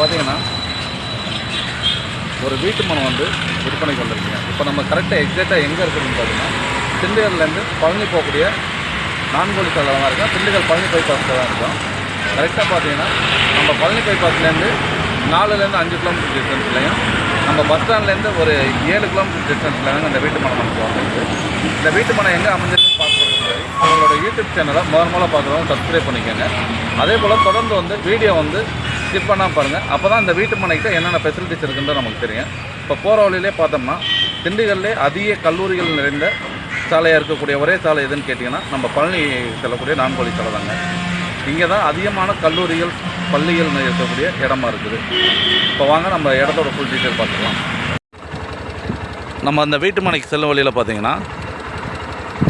பார்த்தீங்கன்னா ஒரு வீட்டு மனம் வந்து விற்பனைக்கு வந்திருக்குங்க. இப்போ நம்ம கரெக்டாக எக்ஸாக்டாக எங்கே இருக்குதுன்னு பார்த்தீங்கன்னா திண்டுக்கல்லேருந்து பழனி போகக்கூடிய 4 வழி சாலை தான் இருக்கும். திண்டுக்கல் பழனி பைபாஸில் தான் இருக்கும். கரெக்டாக பார்த்தீங்கன்னா நம்ம பழனி பைபாஸ்லேருந்து 4லேருந்து 5 கிலோமீட்டர் டிஸ்டன்ஸ்லையும் நம்ம பஸ் ஸ்டாண்ட்லேருந்து ஒரு 7 கிலோமீட்டர் டிஸ்டன்ஸ்லையும் இந்த வீட்டு மனம் நமக்கு வந்துருக்கு. இந்த வீட்டு மனம் எங்கே அமைஞ்சிருக்குன்னு பார்க்குறதுக்கு முன்னாடி அவங்களோட யூடியூப் சேனலை முதல்ல பார்க்குறவங்க சப்ஸ்கிரைப் பண்ணிக்கோங்க. அதே போல் தொடர்ந்து வந்து வீடியோ வந்து ஸ்கிப் பண்ணாமல் பாருங்கள். அப்போ தான் இந்த வீட்டு மனைக்கிட்ட என்னென்ன ஃபெசிலிட்டிஸ் இருக்குன்னு நமக்கு தெரியும். இப்போ போகிற வழியிலே பார்த்தோம்னா திண்டுக்கல்லே அதிக கல்லூரிகள் நிறைந்த சாலையாக இருக்கக்கூடிய ஒரே சாலை எதுன்னு கேட்டிங்கன்னா நம்ம பழனி செல்லக்கூடிய 4 வழி சாலை தாங்க. இங்கே தான் அதிகமான கல்லூரிகள் பள்ளிகள் இருக்கக்கூடிய இடமா இருக்குது. இப்போ வாங்க நம்ம இடத்தோட ஃபுல் டீட்டெயில் பார்த்துக்கலாம். நம்ம அந்த வீட்டு மனைக்கு செல்லும் வழியில் பார்த்தீங்கன்னா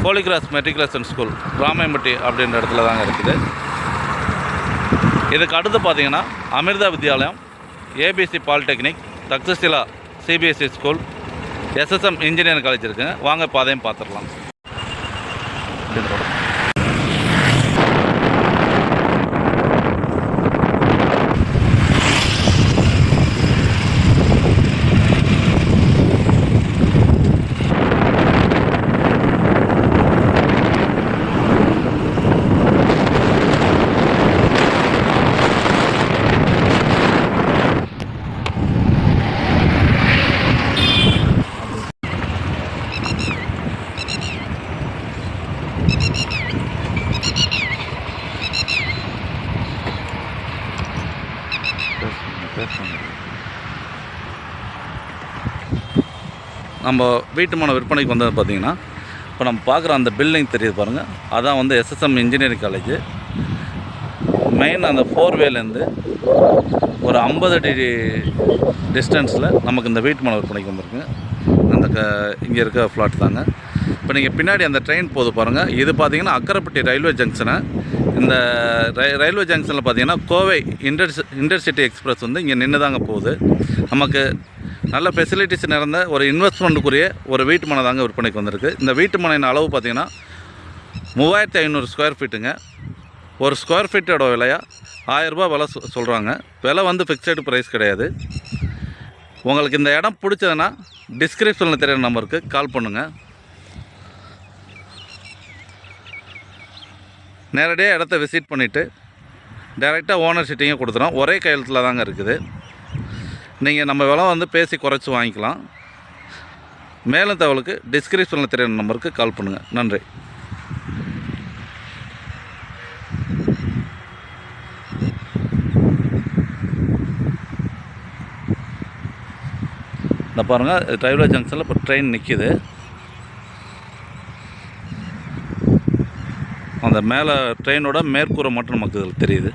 Holy Cross matriculation school Ramayampatti அப்படின்ற இடத்துல தாங்க இருக்குது. இதுக்கு அடுத்து பார்த்தீங்கன்னா Amrita Vidyalayam, ABC polytechnic, Takshashila CBSE school, SSM engineering college இருக்குங்க. வாங்க பாதையும் பார்த்துடலாம். நம்ம வீட்டு மனை விற்பனைக்கு வந்தது பார்த்திங்கன்னா இப்போ நம்ம பார்க்குற அந்த பில்டிங் தெரியுது பாருங்கள், அதான் வந்து எஸ்எஸ்எம் இன்ஜினியரிங் காலேஜ். மெயின் அந்த 4வேலேருந்து ஒரு 50 அடி டிஸ்டன்ஸில் நமக்கு இந்த வீட்டு மனை விற்பனைக்கு வந்திருக்குங்க. அந்த இங்கே இருக்க ஃப்ளாட் தாங்க. இப்போ நீங்கள் பின்னாடி அந்த ட்ரெயின் போகுது பாருங்கள், இது பார்த்திங்கன்னா அக்கரைப்பட்டி ரயில்வே ஜங்ஷனு. இந்த ரயில்வே ஜங்ஷனில் பார்த்திங்கன்னா கோவை இன்டர்சிட்டி எக்ஸ்பிரஸ் வந்து இங்கே நின்று தாங்க போகுது. நமக்கு நல்ல ஃபெசிலிட்டிஸ் நிறைந்த ஒரு இன்வெஸ்ட்மெண்ட்டுக்குரிய ஒரு வீட்டு மனை தாங்க விற்பனைக்கு வந்திருக்கு. இந்த வீட்டு மனையின் அளவு பார்த்திங்கன்னா 3500 ஸ்கொயர் ஃபீட்டுங்க. ஒரு ஸ்கொயர் ஃபீட்டோட விலையாக 1000 ரூபா விலை சொல்கிறாங்க. விலை வந்து ஃபிக்ஸடு ப்ரைஸ் கிடையாது. உங்களுக்கு இந்த இடம் பிடிச்சதுன்னா டிஸ்கிரிப்ஷனில் தெரியிற நம்பருக்கு கால் பண்ணுங்கள். நேரடியாக இடத்த விசிட் பண்ணிவிட்டு டைரெக்டாக ஓனர் சீட்டிங்கே கொடுத்துறோம். ஒரே கையெழுத்தில் தாங்க இருக்குது. நீங்கள் நம்ம விலை வந்து பேசி குறைச்சி வாங்கிக்கலாம். மேலும் தகவலுக்கு டிஸ்கிரிப்ஷனில் தெரியிற நம்பருக்கு கால் பண்ணுங்கள். நன்றி. இந்த பாருங்கள், ரயில்வே ஜங்ஷனில் இப்போ ட்ரெயின் நிற்கிது. அந்த மேலே ட்ரெயினோட மேற்கூரை மட்டும் நமக்கு இதில் தெரியுது.